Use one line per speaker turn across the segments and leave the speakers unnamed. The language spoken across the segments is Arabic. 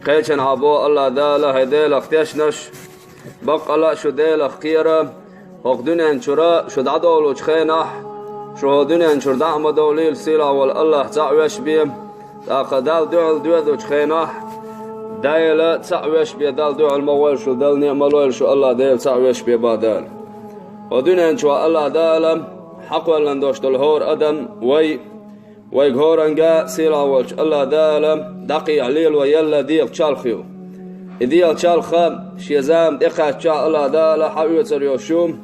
خيشن عبو الله دالا هديل اختيشنش بقلا شو ديل اخيرا وقدني انشرا شو دعدول وشخينح شو دنيا انشر دعم دوليل سيلا والله تعويش بيم دال دول دود وشخينح دايلا تعويش بي دال دول الموال شو دال نعملويل شو الله دايل تعويش بي بادال ودنيا انشو الله دالا حق ولن دوشت الهور ادم وي غورنجا سيلا والش الله دالا دقي عليل ويلا ديق تشالخيو ديق تشالخا شيزام دقا تشا الله دالا حويت ريوشوم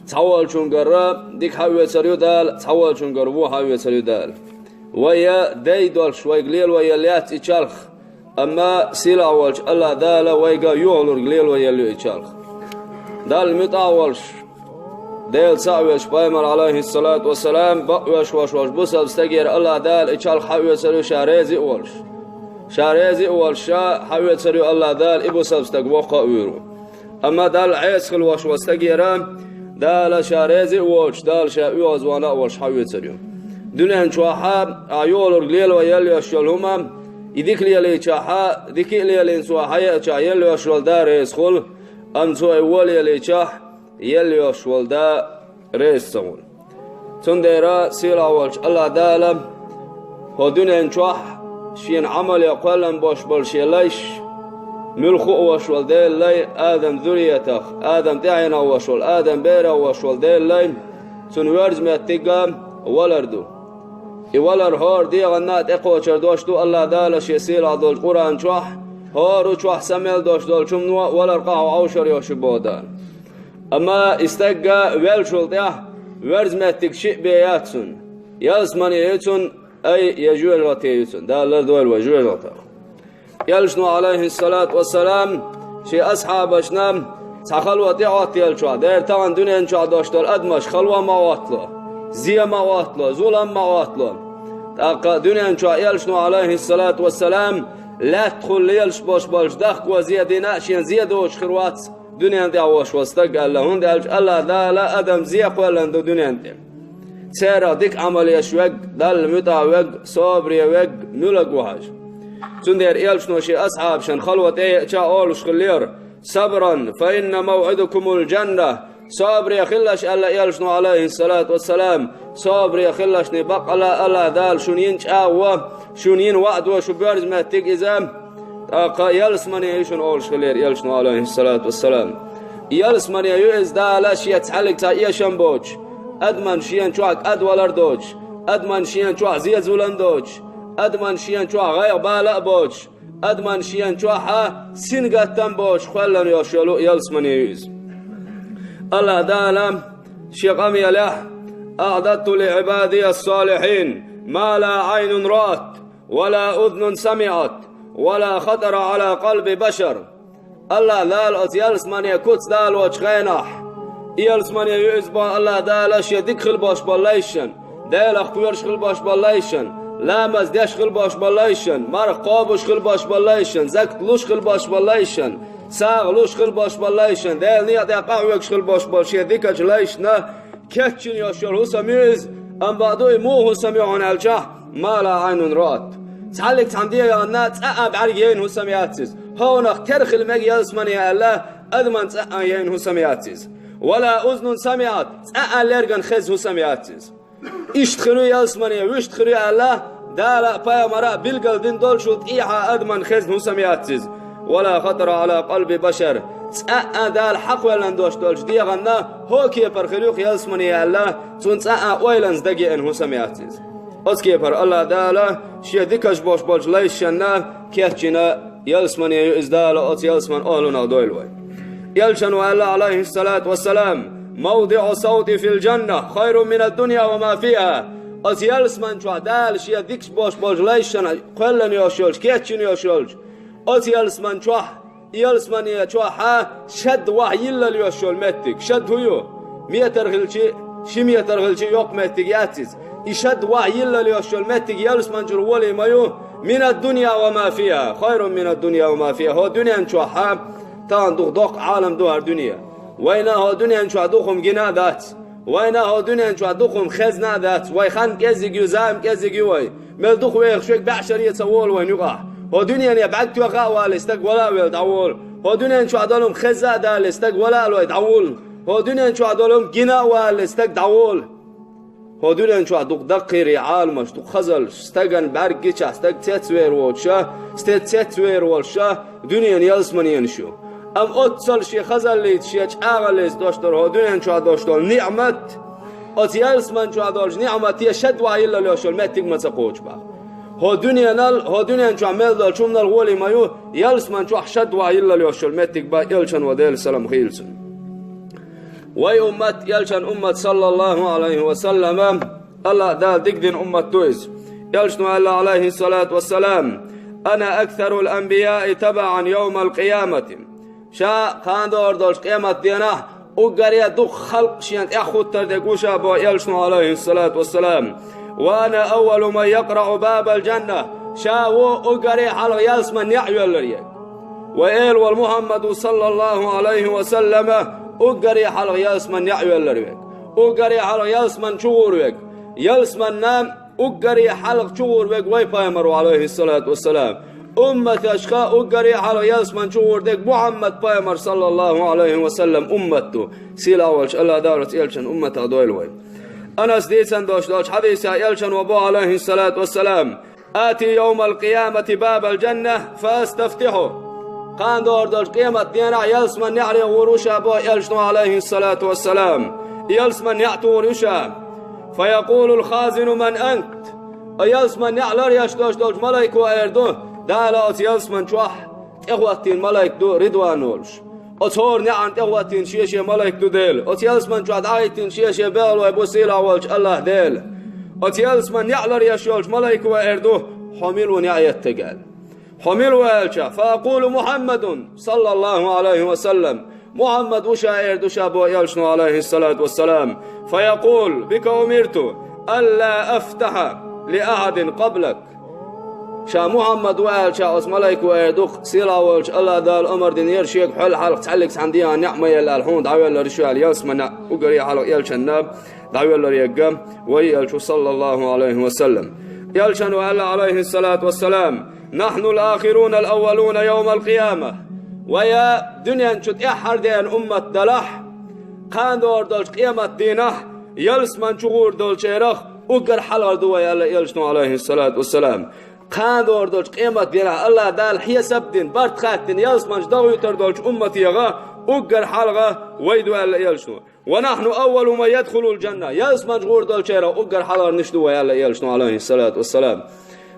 تحول شونغرا ديك حويت ريو دال تحول شونغر وو حويت ريو دال ويا داي دول شوي قليل ويا ليات تشالخ اما سيلا والش الله دالا ويغا يولر قليل ويا ليو تشالخ دال متاولش ديل ساويش بايمر عليه الصلاة والسلام بقوش وش بوسب استجير الله دال اتشال حوي سريو شاريزي اولش حوي سريو الله دال ابو سب استجوقا ويرو اما دال عيسخل وش واستجيران دال شاريزي اولش دال شاوي ازوانا اولش حوي سريو دولين شواحا ايولر قليل ويلي اشيالهما يديك ليلي شاحا ديك ليلي سواحا يلي اشوال دار يسخل امسو اول يلي شاح يلي اشوال دا ريسون تنديرا سيلا والش الله دالم هدونين شوح شين عمل يقولن باش بالشيليش ملخو واشوال ديل لي آدم ذريتك آدم تعينا واشوال آدم بيرا واشوال ديل لي تنورز ميتقام ولردو ولر هار دي غنات اقوى چردوشتو الله دالش يسيلا دول قرآن شوح هارو شوح سميل دوش دول شمنوا ولر قاو عوشر يوشبودان اما استقى ويلشولده ورزمتك شيء بياتسون يلسمن يتون اي يجوال وتيتون ده لردول وجوال وتر يلشنو عليه الصلاة والسلام شي اصحابشنا تخلوا تيعات يلشوا دير تان دنيا انشا داشتال ادمش خلوا مواتلا زي مواتلا ظلم مواتلا تاقا دنيا انشا يلشنو عليه الصلاة والسلام لا تدخل يلش باش دخ وزيادنا شين زيادوش خروات دنيا دي عواش وستق اللهون دي الله دا لا ادم زيق ولن دو دنيا دي سيرا ديك عملية شوق دل متعوق صابري وق نلق وحاج تندير إيلشنو شي أصحاب شن خلوة ايه چا أولش خلير صبرا فإن موعدكم الجنة صابري خلش ألا إيلشنو عليه الصلاة والسلام صابري خلش نبق ألا دال شنين چاوا شنين وعد وشو بيرز ما تيق إزام اقا يلسمن يعيشون اولش خلير يلشنو عليه الصلاة والسلام يلسمن يعيش دالاش يتحلق تا ايشن بوش ادمن شيان چوك اد ولر دوش ادمن شيان چوك زيد زولن دوش ادمن شيان چوك غير بالا بوش ادمن شيان چوك سنگتن بوش خلن ياشلو يلسمن يعيش الله دالم شيقام يله اعددت لعبادي الصالحين ما لا عين رأت ولا اذن سمعت ولا خطر على قلب بشر الله دال يلسمن يكوتس دال وشخينح يلسمن يعزبا الله دالش يدك خل باش بالليشن دال اخويرش خل باش بالليشن لامز ديش خل باش بالليشن مرق قابوش خل باش بالليشن زكت لوش خل باش بالليشن ساغ لوش خل باش بالليشن دال نيات يقاويكش خل باش بالش يدكش ليشنا كتشن ياشر حساميز ام بعدوي مو حساميون الجاه ما لا عين رات تعلق تنديه يا الناس أب عريين هسمياتيز هونك ترخ المجي يلسمن يا الله أدمن عريين هسمياتيز ولا أذن سمعت لرجن خز هسمياتيز إشتخلو يلسمن يا ويشتخلو يا الله دالا بايا مرا بالقل دين دول شوت إيحا أدمن خز هسمياتيز ولا خطر على قلب بشر دال حق ولن دوش دولش دي غنا هو كي برخلوق يلسمن يا الله تون ويلنز دقي إن هسمياتيز أذكر الله دالا شيء دكش باش ليشنا كيتشنا يلسمن يزدال أت يلسمن أهلنا دويلوي يلشن الله عليه الصلاة والسلام موضع صوتي في الجنة خير من الدنيا وما فيها أت يلسمن شو دال شيء دكش باش ليشنا قلن ياشولش كيتشن ياشولش أت يلسمن شو يلسمن يشوح شد وحي إلا لياشول متك شد هيو ميتر غلشي شي ميتر غلشي يوق متك ياتيز يشد وعي إلا ليشول متك يلس منجر ولي مايو من الدنيا وما فيها خير من الدنيا وما فيها هو دنيا نشوحها تان دوق عالم دوار دنيا وين هو دنيا نشوحدوخم جنا ذات وين هو دنيا نشوحدوخم خزنا ذات وي خان كزيجي وزام كزيجي وي ملدوخ ويخ شوك بعشر يتصول وين يقع هو دنيا يبعد توقع والستك ولا ويدعول هو دنيا شو عدالهم خزة دالستك ولا يدعول هو دنيا شو عدالهم جنا والستك دعول هو دنيا شو عدوك دقيري عالمش دو خزل استجن برجيش استج تسوير وشة تسوير وشة دنيا يلسمني نشو ام اتصل شي خزل ليت شي اغلس داشتر هو دنيا شو داشتر نعمت اتيالس من شو عدالش نعمتي شد وعيلا لاشل ما تيج ما تقوش بقى هو دنيا شو عمل دال شو من الغولي مايو يلس من شو شد وعيلا لاشل ما تيج بقى يلشن وديل سلام خيلسن وي أمت يلشن أمت صلى الله عليه وسلم الله دال دقدن أمت تويز يلشن الله عليه الصلاة والسلام أنا أكثر الأنبياء تبعا يوم القيامة شا قاندور دولش قيامة دينا وقريا دو خلق شيانت اخوت تردقوشا بو يلشن عليه الصلاة والسلام وانا اول من يقرأ باب الجنة شاو وقريا حلق يلسمن يعيو اللريك وإيل والمحمد صلى الله عليه وسلم وقريا حلق يلسمن يعيو اللريك وقريا حلق يلسمن شغور يلسمن نام وقريا حلق شغور ويبايمر عليه الصلاة والسلام أمة أشقاء وقري على ياسمن شور ديك محمد بايمر صلى الله عليه وسلم أمته سيل أولش الله دارت يلشن أمة أدويل وين أنا سديسن دوش حديث يلشن وبو عليه الصلاة والسلام آتي يوم القيامة باب الجنة فاستفتحه قان دور دوش قيامة دينا يلسمن يعري غروشا بو يلشن عليه الصلاة والسلام يلسمن يعتو غروشا فيقول الخازن من أنت يلسمن يعلر يشدوش دوش ملايك وإردو دالا أتيالس من شوح إخواتين ملايك دو رضوان ولش أتهور نعن إخواتين شيشي ملايك دو ديل أتيالس من شوح دعايتين شيشي بيل ويبو سيلا ولش الله ديل أتيالس من يعلر يشولش ملايك وإردو حميل ونعيت تقال حميل ويلشا فأقول محمد صلى الله عليه وسلم محمد وشا إردو شابو يلشنو عليه الصلاة والسلام فيقول بك أمرت ألا أفتح لأحد قبلك شا محمد وقال شا اسماليك ويدوخ سيلا والش الله دال امر دينير شيك حل حلق تعلق عنديها نعمة يلا الحون دعوة لرشوال ياسمنا وقري حلق يلش الناب دعوة لريقام ويلش صلى الله عليه وسلم يلشن وقال عليه الصلاة والسلام نحن الآخرون الأولون يوم القيامة ويا دنيا شد إحر دين أمة دلح قان دور دولش قيامة دينه يلس من شغور دول شيرخ وقر حلق دوا يلشن عليه الصلاة والسلام قان دور دولش قيمة دينا الله دال حساب دين برد خاتين يلسمنش دغو يتر دولش أمتي يغا وقر حلقة ويدو ألا يلشنو ونحن أول ما يدخل الجنة يلسمنش غور دولشيرا وقر حلقة نشدو ألا يلشنو عليه الصلاة والسلام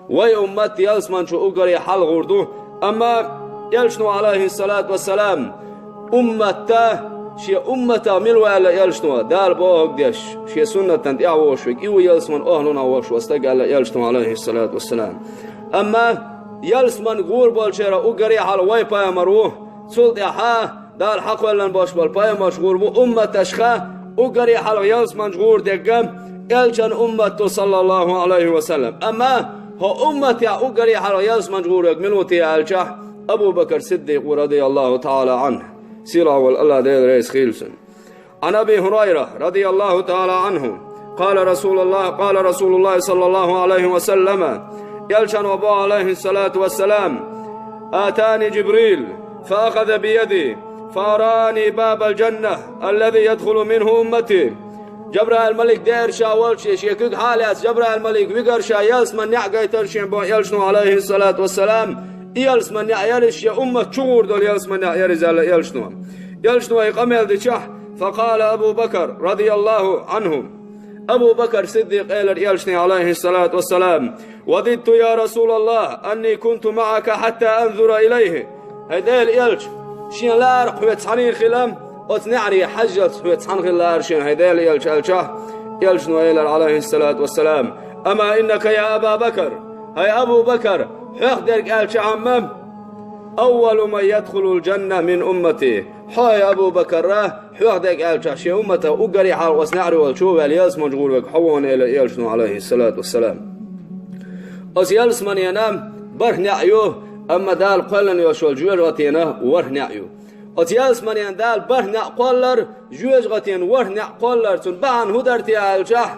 وي أمتي يلسمنش وقر حلق غوردو أما يلشنو عليه الصلاة والسلام أمتا شي أمتا ملو ألا يلشنو دال بوغ ديش شي سنة تنت إعوشوك إيو يلسمن أهلنا وشو استقى ألا يلشنو عليه الصلاة والسلام أما يلسمن غور بالشيرا وقري على واي بايمروه سلط يحا دال حق ولن باش بالبايمش غور بو أمة أشخا وقري على يلسمن غور دقم يلشن أمته صلى الله عليه وسلم أما هو أمتي وقري على يلسمن غور ملوتي الجح أبو بكر صديق رضي الله تعالى عنه سيرا والله ديل ريس خيلسن عن أبي هريرة رضي الله تعالى عنه قال رسول الله صلى الله عليه وسلم يلشن وبو عليه الصلاة والسلام آتاني جبريل فأخذ بيدي فأراني باب الجنة الذي يدخل منه أمتي جبرائيل الملك دير شاول شيكوك حاليات جبرائيل الملك ويقر شا يلسمن يعقى ترشين بو يلشنو عليه الصلاة والسلام يلسمن يعيرش يا أمة شغور دول يلسمن يعيرز على يلشنو يقمل دي شح فقال أبو بكر رضي الله عنه أبو بكر صديق يلشني عليه الصلاة والسلام وددت يا رسول الله أني كنت معك حتى أنظر إليه هيديل يلش شين لارق هو تحنين خلام وتنعري حجت هو تحن خلار شين هيديل يلش الشه يلشنو عليه الصلاة والسلام أما إنك يا أبا بكر هاي أبو بكر حقدرك الش عمم أول من يدخل الجنة من أمتي حاي أبو بكر راه حقدرك الش شي أمته وقري حال وسنعري والشوف الياس مجغول وك حوون إلى يلشنو عليه الصلاة والسلام أس يلسمن ينام بره نعيو أما دال قلن يشول جوج غتينا وره نعيو أس يلسمن يندال بره نعقلر جوج غتين وره نعقلر تون بعن هدرتي الجح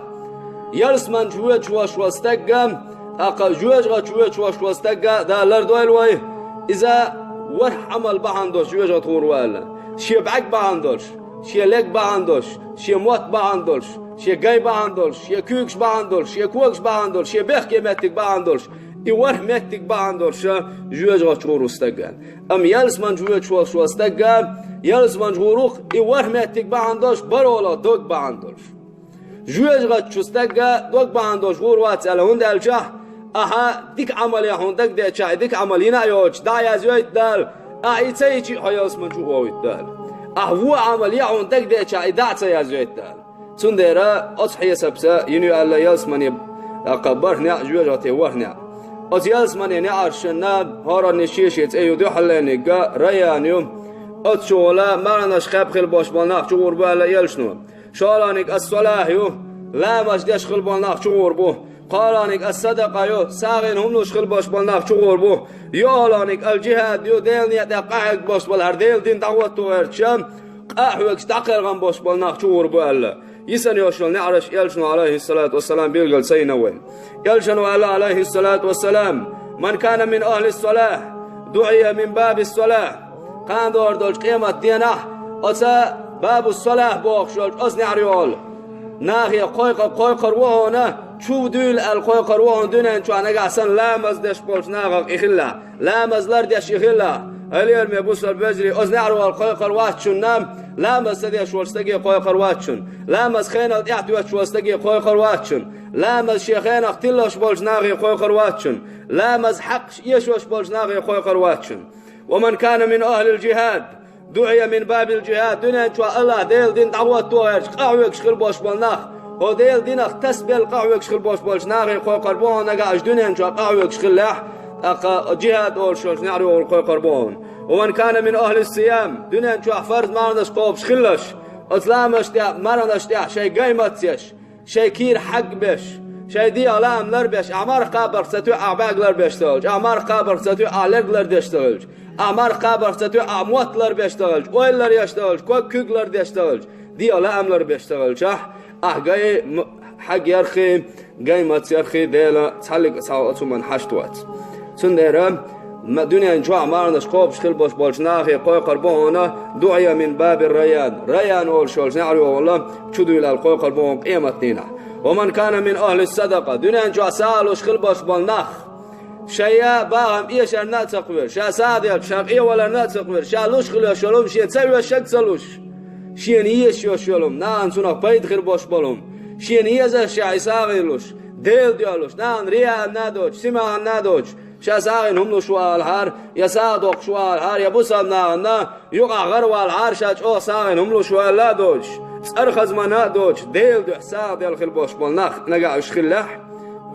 يلسمن جوج وش واستقم أقا جوجغا جوج وشوستقا دا لردويل واي إذا ورح عمل بعندوش جوجغا تور والا شي بعق بعندوش شي لك بعندوش شي موت بعندوش شي جاي بعندوش شي كوكش بعندوش شي كوكش بعندوش شي بيحكي متك بعندوش يورح متك بعندوش جوجغا تور وستقا أم يلس من جوج وشوستقا يلس من جوروخ يورح متك بعندوش برولا دوق بعندوش جوجغا تشوستقا دوق بعندوش غوروات على هند الجح أها ديك عملية هندك ده شاي ديك عملينا يوش دا يزويت دال أعيتيجي هياس من جوويت دال أهو عملية هندك ده شاي دا يزويت دال سندرا أصحي سبسا ينو الله يسمني أقبرنا جوجغا تورنا أز يسمني نعرشنا هارا نشيشت أيو دو حلنيقا ريانيوم أتشولا مرناش خاب خل باش بالناخ جور بالا يلشنو شالانيك الصلاة يو لا مجدش خل بالناخ جور بو قالانيك الصدقة يو ساغين هم نوش خل باش بالناخ جور بو يالانيك الجهاد يو ديل نيت قاعد باش بالهر ديل دين دعوت تو ارشم قاحوك تقرغن باش بالناخ جور بو الله يسن يوشل نعرش يلشنو عليه الصلاة والسلام بيلقل سينوين يلشنو عليه الصلاة والسلام من كان من أهل الصلاة دعي من باب الصلاة قان دور دولش قيمة دينه أسا باب الصلاة بوخشولش أسنع ريول ناخي قويقر وهنا شو دول القويقر وهن دونين شو أنا قاسن لامز دش بولش ناغق إخلا لامز لردش إخلا اليوم يبوس البجري أسنع ريول قويقر واتشون نام لامز سديش ورستقي قويقر واتشون لامز خينا يعتوش ورستقي قويقر واتشون لامز شيخين اختلش بولش ناغي قويقر واتشون لامز حق يشوش بولش ناغي قويقر واتشون ومن كان من أهل الجهاد دعي من باب الجهاد دنيا شو الله ديل دين دعوت توهرش قاويك شخل باش بالناخ هو ديل دين تسبل قاويك شخل باش بالش ناغي قوي قربون نقاش دنيا شو قاويك شخل لح جهاد أول شوش نعري أول قوي قربون ومن كان من أهل الصيام دنيا شو فرض مارنش قوب شخلش أسلامش تيا مارنش تيا شي قيمتيش شي كير حق بش شي دي علام لربش أعمار قابر ستو أعباق لربش تولج أعمار قابر ستو أعلق لردش تولج أعمار قابر ستو أعموت لربش تولج أويل لر يشتولج كوك كوك لردش تولج دي علام لربش تولج قاي حق يرخي قيمت يرخي ديلا تحلق ساعته من حشتوات سندرم دنيا نجوع مارنش قوب شخل باش بالش ناخي قوي قربونا دعية من باب الريان ريان أول شولش نعرف والله شدو إلى القوي قربون قيمتنا ومن كان من أهل الصدقة دنيا نجوع سالو شخل باش بالناخ شيا باهم إيش أرنا تقبل شا سادل شا إيه ولا أرنا تقبل شا لوش خلوا شلوم شيء تسوي شك سلوش شيء نيش يو شلوم نان سناق بيد خير باش بالهم شيء نيزه شا يساغلوش ديل ديالوش نان ريا نادوش سمع نادوش شا ساغن هم شو الحار يسادق شو الحار يبوسم نانا يقع غروا الحار شاج أو ساغن هم شو لا دوش أرخز ما دوش ديل دو حساب ديال خير باش بالناخ نقعش خلح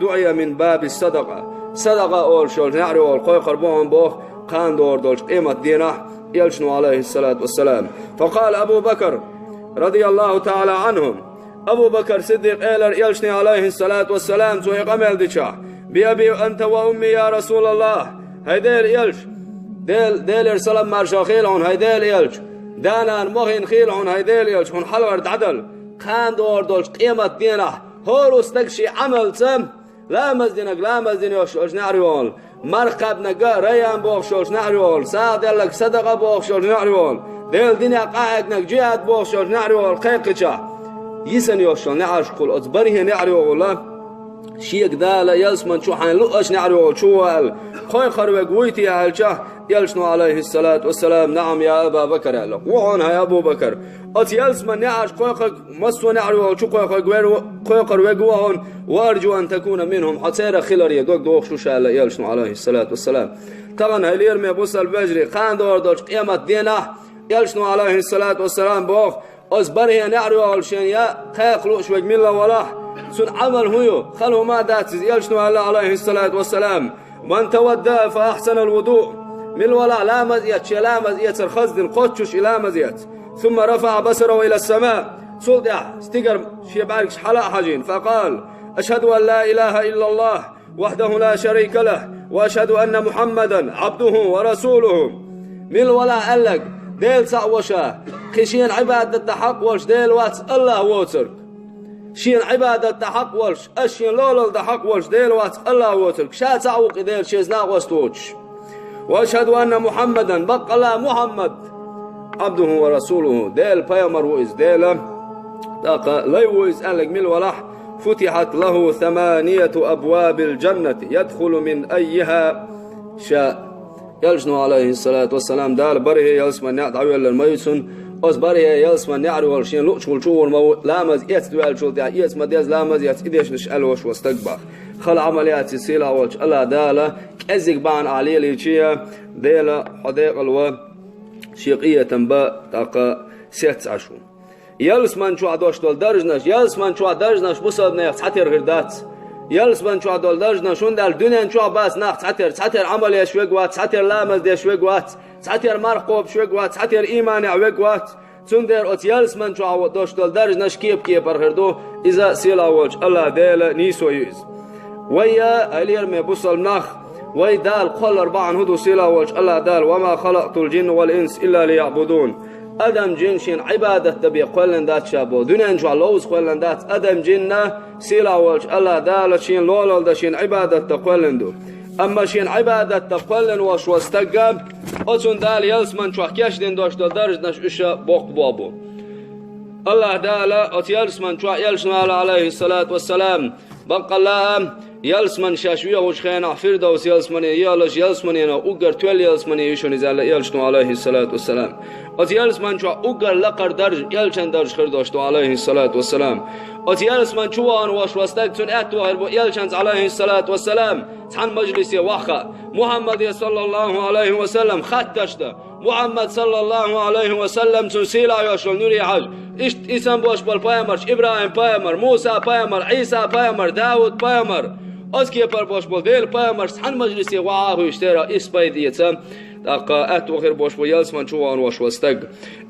دعية من باب الصدقة صدقة أول شول نعرف والقوي قربون بوخ قان دور دولش قيمة دينه يلشنو عليه الصلاة والسلام فقال أبو بكر رضي الله تعالى عنهم أبو بكر صديق إيلر يلشني عليه الصلاة والسلام سوي قمل ديشا بأبي أنت وأمي يا رسول الله هيديل يلش ديل سلام مرشا خيلون هيديل يلش دانا مخين خيلون هيديل يلش هون حلور عدل قان دور دولش قيمة دينه هو استكشي عمل سم لا مزدينك شوش نعريول مرقب نقا ريان بوخشوش نعريول ساعد لك صدقة بوخشوش نعريول ديل دنيا قاعدنك جهاد بوخشوش نعريول قيقشا يسن يوشو نعرش قول أتبره نعريول شيك دالا يلسمن شو حين لقش نعريول شوال خوي خروق ويتي هالجه يلشنو عليه الصلاة والسلام نعم يا أبا بكر لك وعنها يا أبو بكر أت يلسمن نعرش قويقك مسو نعريول شو قويقر وقوهن وأرجو أن تكون منهم حتى خلال يدوك دوخ شو شاء يلشنو عليه الصلاة والسلام طبعا هلير مبوس البجري قان دور دولش قيمة دينه يلشنو عليه الصلاة والسلام بوخ أصبره نعريول شين يا قيقلو شوك من الله ولا سن عمل هو خلو ما داتز يلشنو عليه الصلاة والسلام من تودى فأحسن الوضوء من ولا لا مزيت لا مزيت الخزد قدشش لا مزيت ثم رفع بصره إلى السماء صدع استقر شي بعركش حلاء حجين فقال أشهد أن لا إله إلا الله وحده لا شريك له وأشهد أن محمدا عبده ورسوله من ولا ألق ديل سعوشا خشين عبادة حق وش ديل واتس الله ووتر شين عبادة حق ولش أشين لولل حق ولش ديل وات الله وترك شا تعوق ديل شيزنا وستوش وأشهد أن محمدا بق الله محمد عبده ورسوله ديل بيامر وإز ديل داقا لي وإز ألق مل ولح فتحت له 8 أبواب الجنة يدخل من أيها شاء يلجنو عليه الصلاة والسلام دال بره يلسمن نعدعو للميتون أز بره يلسمن نعرو والشين لقشول شور مو لامز يتدوال شول دع يتم ديز لامز يتديش نشأل وش واستقبح خل عمليات سيلا وش الله دالا كأزق بان عليه ليشيا ديلا حديق الو شيقية تنبا تاقا 6 عشو يلسمن شو عدوش دول درجناش يلسمن شو درجناش بصد نيخ حتير غردات يلسمن شو دول درجنا شون دال دنيا شو باس ناخ حتير عمل يشوق وات حتير لامز دي شوق وات حتير مرقوب شوق وات حتير ايمان عوق وات تندر ات يلسمن شو دوش دول درجناش كيب برخردو اذا سيلا وجه الله ديل نيسو يز ويا الير مي بوصل ناخ وي دال قل 4 هدو سيلا وجه الله دال وما خلقت الجن والانس الا ليعبدون ادم جن شين عبادة تبي قولن دات شابو دنيا نجوا لوز قولن دات ادم جنة سيلا والش الله دال شين لولل دا شين عبادة تقولن دو اما شين عبادة تقولن وش واستقام اتون دال يلسمن شو حكيش دين دوش دال درج نش اشا بوق بابو الله دال ات يلسمن شو يلسمن عليه الصلاة والسلام بقى الله يلسمن شاشوية وش خينا فردوس يلسمن يالش يلسمن ينا اوغر تول يلسمن يشون يزال يلشنو عليه الصلاة والسلام ات يلسمن شو اوغر لقر درج يلشن درج خرداشتو عليه الصلاة والسلام ات يلسمن شو وان واش واستقتن ات وغير يلشن عليه الصلاة والسلام تحن مجلس واخا محمد صلى الله عليه وسلم خطشته محمد صلى الله عليه وسلم تنسيلا يشول نوري حج اشت اسم باش بالبايمر ابراهيم بايمر موسى بايمر عيسى بايمر داود بايمر اسكي پر باش بول ديل بايمر تحن مجلس واخا اشترا اسبايديته دقا ات وغير باش يلسمن شو وان واش واستق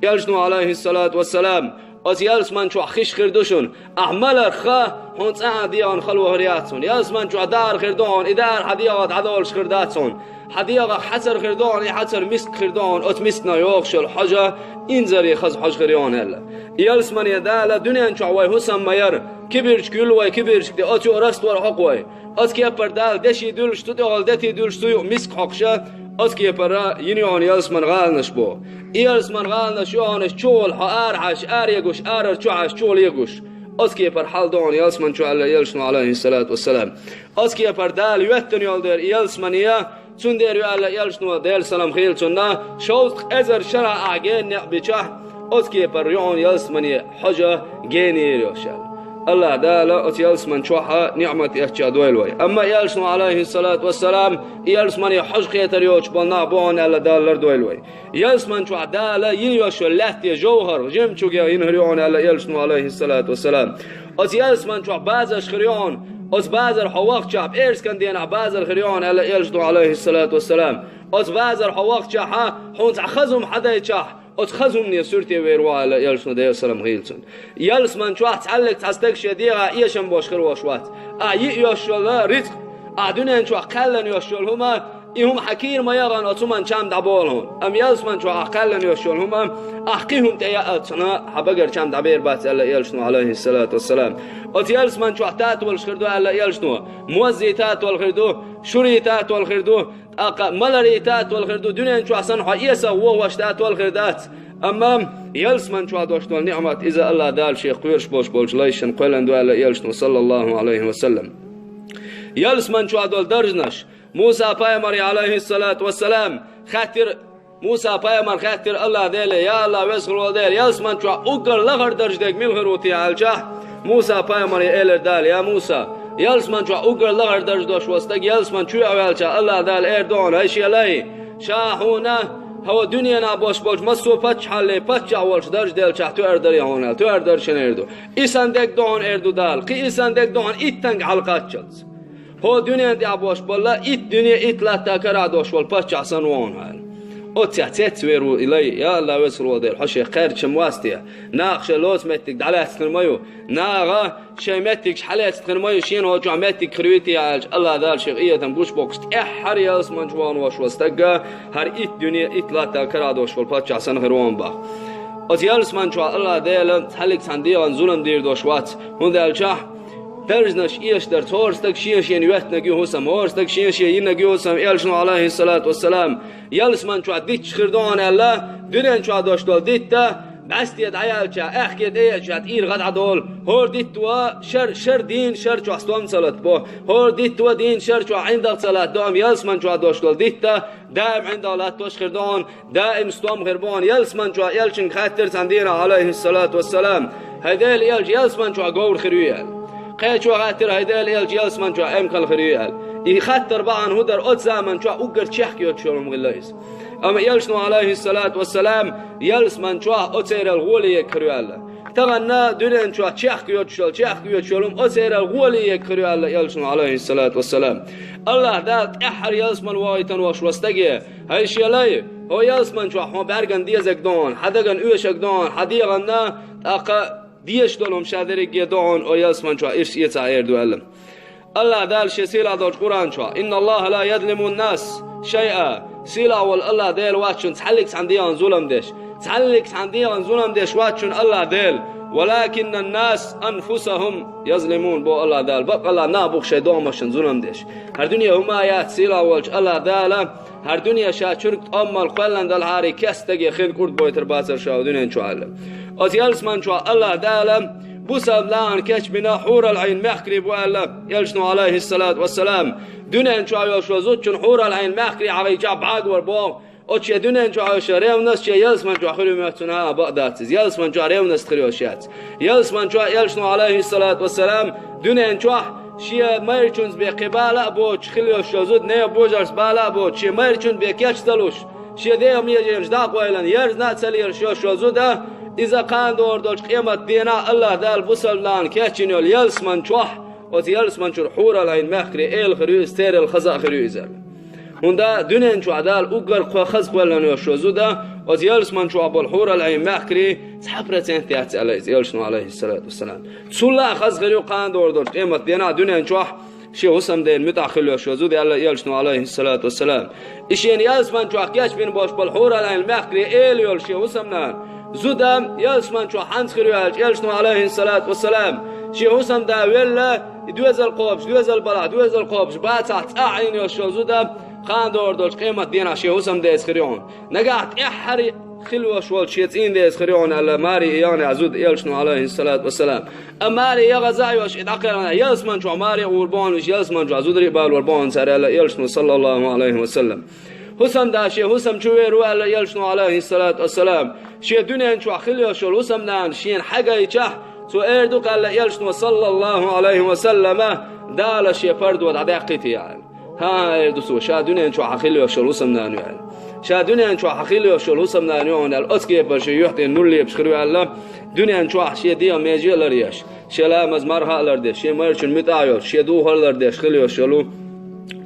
يلجنو عليه الصلاة والسلام از يلسمن شو خش خردوشون احمل خا هونت عاديان خلو هرياتون يلسمن شو دار خردون ادار حديات عدالش خرداتون حديقة حسر خردون حسر مسك خردون ات مسكنا يوخشل حاجة انزري خز حاج خريان هلا يلسمن يدالا دنيا شو واي حسن ماير كبرش كل واي كبرش دي اتو راست ور حق واي اس كي پردال دشي دولش تو دال دتي دولش تو مسك حقشه اس كي پرا ينيون يلسمن غالنش بو يلسمن غالنش يونش چول حار حش ار يگوش ار چو حش چول يگوش اس كي پر حال دون يلسمن شو يلسمن عليه الصلاة والسلام اس كي پردال يوتن يولدر يلسمن يا تندر يالا يلشنو ديل سلام خيل تنا شوق ازر شرع اگن بچه اسكي پر يون يلسمني حجه جيني يوشل الله دالا ات يلسمن شوحه نعمه احتيادويلوي اما يلشنو عليه الصلاة والسلام يلسمني حج خيتر يوش بنا بون الله دالر دويلوي يلسمن شو دالا ينيوشل لحتي جوهر جيم چوگه ينهريون الله يلشنو عليه الصلاة والسلام ات يلسمن شو بازش خريون از بازر حواق چاب ارس کندین بازر خریان الا یلشدو علیه الصلاة والسلام از بازر حواق چاها هونت خزم حدا چاه از خزم نی سورتی ویروا الا یلشدو ده سلام خیلتون یلس من چواه تعلق تستک شدیغا ایشم باشخر واشوات ای یاشول رزق ادونن چواه قلن یاشول هما ایهم حکیر ما یغان اتومن چم دبالون ام یلس من چواه قلن یاشول هما احقیهم تیاتنا حبگر چم دبیر بات الا یلشدو علیه الصلاة والسلام ات يلس من شو احتات والخردو على يلشنو موزيتات والخردو شريتات والخردو اق ملريتات والخردو دنيا شو احسن حيسا هو واشتات والخردات امام يلس من شو دوشتو النعمات اذا الله دال شيخ قيرش بوش بولجليشن قلندو على يلشنو صلى الله عليه وسلم يلس من شو دول درجنش موسى بايمري عليه الصلاة والسلام خاطر موسى بايمر خاطر الله ديله يا الله وسخر وديل يلس من شو اوغر لغر درجدك ملغروتي علجه موسى بايمري ايلر دال يا موسى يلسمن شو اوغر لغر درج دوش وستك يلسمن شو اولچا الله دال اردون ايشي علي شاهونا هو دنيا نا باش مسو پچ حله پچ اولش درج دل چا تو اردري هون تو اردر شنردو اسندك دون اردو دال قي اسندك دون اتنگ حلقات چلز هو دنيا دي باش بالله ات دنيا ات لا تكرا دوش ول پچ احسن وون هال اوتيات ويرو الي يا الله وسر ودير حشي خير شمواستيا ناقش لوز متك دعلات تنميو ناغا شيمتك حلات تنميو شين هو جامتك خريتي على الله دال شيخيه بوش بوكس احر ياس من جوان واش واستقا هر ات دنيا ات لا تكرا دوش ول پچ احسن هروان با از یلسمان چوا الله دیل تحلیک تندیان ظلم دیر دوشوات هون دلچه درجنش ایش در تورستک شیش یوت نگی حسم هورستک شیش نگی حسم ایلشون علیه الصلاة والسلام یلسمان چوا دیت خردان الله دنیا چوا داشتال دیت ده بس يد عيالك احكي ديش اير غد عدول هور ديت توا شر دين شر چو استوام صلات بو هور ديت توا دين شر چو عند صلات دوم يلسمن چو داشتول ديت دائم عند الله توش خردان دائم استوام غربان يلسمن چو يلچن خاطر سندينا عليه الصلاة والسلام هيدل يلسمن چو غور خريال قيچو خاطر هيدل يلسمن چو ام خل خريال يخاطر بعن هدر ات زمان چو اوگر چخيو چولم غلايس اما يلشنو عليه الصلاة والسلام يلسمن چو اتير الغولي كريال تغنى دنيا چو چخيو چولم اتير الغولي كريال يلشنو عليه الصلاة والسلام الله دات احر يلسمن وايتن وشوستگي هاي شيلاي هو يلسمن چو ما برگن ديزك دون حدگن اوشك دون حديغن نا اقا ديش دولم شادرگي دون او يلسمن چو ايش يتعير دوالم الله دال شسيلا دوش قرآن شو إن الله لا يظلم الناس شيئا سيلا والله ديل واتشون تحلق عنديان ظلم ديش تحلق عنديان ظلم ديش واتشون الله ديل ولكن الناس أنفسهم يظلمون بو الله دال بق الله نابوخ شي دومشن ظلم ديش هر دنيا هما يات سيلا والش الله دال هر دنيا شاچرك أمال قلن دال هاري كستگي خيل كورد بويتر باسر شاو دنيا شو علم أتيالس من شو الله دال بوسب لان كش بنا حور العين محكري بو الله يلشنو عليه الصلاة والسلام دنيا شو يشوزوت شن حور العين محكري على جاب عقور بو اوچ دنيا شو شريم ناس شي يلس من جو خلو متنا بغداد يلس من جو ريم ناس خريوشات يلس من جو يلشنو عليه الصلاة والسلام دنيا شو شي مايرچونز بقباله بو خلو شوزوت نه بوجرس بالا بو شي مايرچون بكيچ دلوش شي ديم يجيش دا قويلن يرز ناتسلير شوزودا إذا كان دور دوش قيمة دينا الله دال بسلان كاتشينيول يلسمن چوح وت يلسمن چور حور العين مخري إل خريو استير الخزا خريو إزال هندا دنيا چو عدال أوجر خز قولن يشوزودا وت يلسمن چو أبو الحور العين مخري صحبرتين تيات عليه يلسمن عليه الصلاة والسلام سلا خز خريو كان دور دوش قيمة دينا دنيا چوح شيء حسم دين متأخر يشوزود الله يلسمن عليه الصلاة والسلام إشين يلسمن چو كاش بين باش بالحور العين مخري إل يول شيء حسمنا زودم يلسمن شو حنس خريوالج يلشنو عليه الصلاة والسلام شي حسن دا ولا دوزل قوبش دوزل بلا دوزل قوبش با تحت اعين يشو زودم خان دور دوش قيمة دينا شي حسن ديس خريون نقعت احري خلوة شوال شيتين ديس خريون على ماري اياني عزود يلشنو عليه الصلاة والسلام اماري يغزاي وش ادعقرنا يلسمن شو ماري وربان وش يلسمن شو عزود ريبال وربان سار يلشنو صلى الله عليه وسلم حسن داشي حسن شويرو على يلشنو عليه الصلاة والسلام شي دنيا شو خليه شو حسن نان شين حاجة يشح تو اردو قال يلشنو صلى الله عليه وسلم دال شي فرد ود عداقتي يعني ها اردو سو شا دنيا شو خليه شو حسن نان يعني شا دنيا شو خليه شو حسن نان يعني الاسكي برشي يحتي نولي بشخرو الله دنيا شو شي دي ميجي لريش شي لا مزمرها لرده شي مرچن متايو شي دو هر لرده خليه شو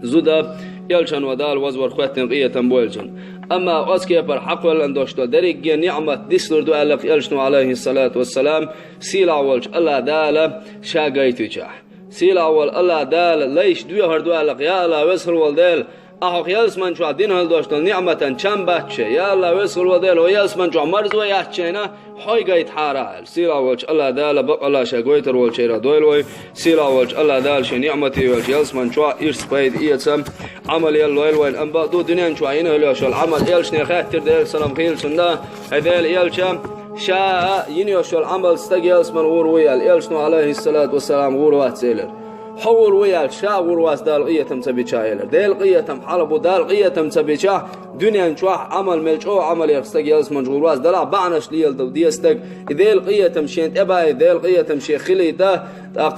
زودا يلشن ودال وزور خواتن قيتن بولجن اما اسكي بر حق ولن داشتو دريق نعمت ديسلر دو الف يلشنو عليه الصلاة والسلام سيل اولج الله دال شاقيتو جاح سيل اول الله دال ليش دو هر دو الف يا الله وسر ولدل اخو يلسمن شو دين هل داشتو نعمتن چم بچه يا الله وسر ولدل و يلسمن شو مرز و يحچينا حي قيت حارال سيل اولج الله دال بق الله شاقيتر ولچيرا دويلوي سيل اولج الله دال شي نعمتي ولج يلسمن شو ارس بايد ايتسم عمل يلويل وين ام بعدو دنيا شو عينه له شو العمل يلشني خاطر دير سلام خيل سندا هذيل يلشم شا ينيو شو العمل استجلس من ورويال يلشنو عليه الصلاة والسلام وروات سيلر حول ويال شا ورواس دال قيتم تبيچايلر ديل قيتم حلب دال قيتم تبيچا دنيا شو عمل ملچو عمل يستجلس من ورواس دلا بعنش ليل دو ديستك ديل قيتم شين ابا ديل قيتم شي خليته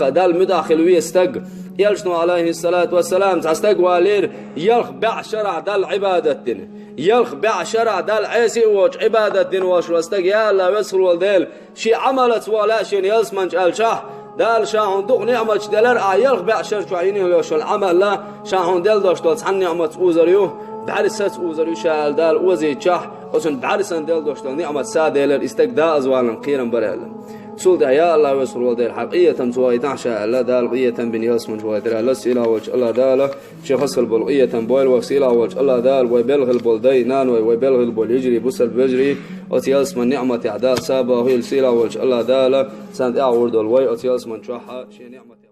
دال مداخل ويستج يلشنو عليه الصلاة والسلام تستقوالير يلخ بع شرع دال عبادة دين يلخ بع شرع دال عيسي وش عبادة دين وش واستق يا الله وصل والديل شي عملت ولا شين يلسمنج الشاه دال شاهون دوغ نعمت دلر يلخ بع شر شو عيني وش العمل لا شاهون دل داشتوت عن نعمت اوزريو بعرسات اوزريو شال دال وزي شاه وسن بعرسن دل داشتو نعمت سادلر استقدا ازوالن قيرن برال سولد يا الله وصل ودير حقية تمسوي تعشى الله دال قية بنياس من شوي ترى لسيلا وجه الله دال شيخ أصل بلقية بويل وسيلا وجه الله دال ويبلغ البلدي نانوي ويبلغ البل يجري بسل بيجري أتياس من نعمة أعداء سابا هي السيلا وجه الله دال سند أعورد الوي أتياس من شوحة شيء نعمة